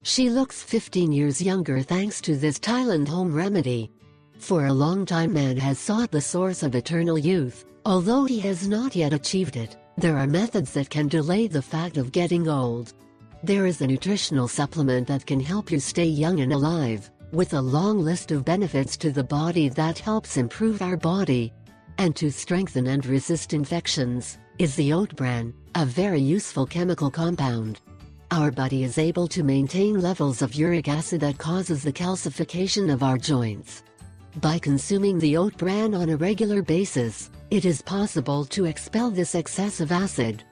She looks 15 years younger thanks to this Thailand home remedy. For a long time man has sought the source of eternal youth. Although he has not yet achieved it, there are methods that can delay the fact of getting old. There is a nutritional supplement that can help you stay young and alive, with a long list of benefits to the body that helps improve our body. And to strengthen and resist infections, is the oat bran, a very useful chemical compound. Our body is able to maintain levels of uric acid that causes the calcification of our joints. By consuming the oat bran on a regular basis, it is possible to expel this excessive acid.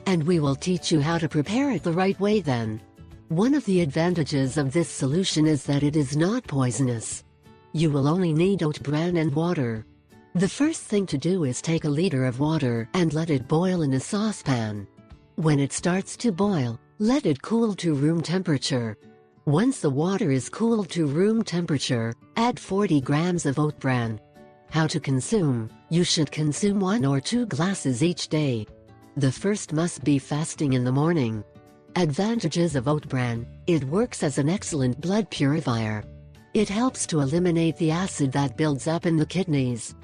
And we will teach you how to prepare it the right way then. One of the advantages of this solution is that it is not poisonous. You will only need oat bran and water. The first thing to do is take a liter of water and let it boil in a saucepan. When it starts to boil, let it cool to room temperature. Once the water is cooled to room temperature, add 40 grams of oat bran. How to consume? You should consume 1 or 2 glasses each day. The first must be fasting in the morning. Advantages of oat bran: it works as an excellent blood purifier. It helps to eliminate the acid that builds up in the kidneys.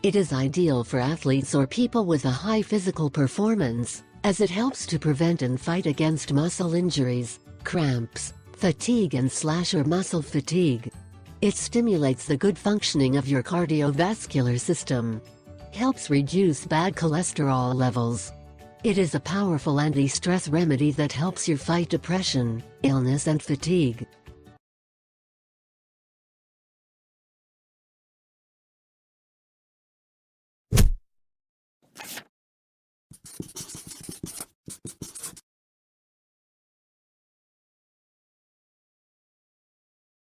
It is ideal for athletes or people with a high physical performance, as it helps to prevent and fight against muscle injuries, cramps, fatigue and / muscle fatigue. It stimulates the good functioning of your cardiovascular system. Helps reduce bad cholesterol levels. It is a powerful anti-stress remedy that helps you fight depression, illness and fatigue.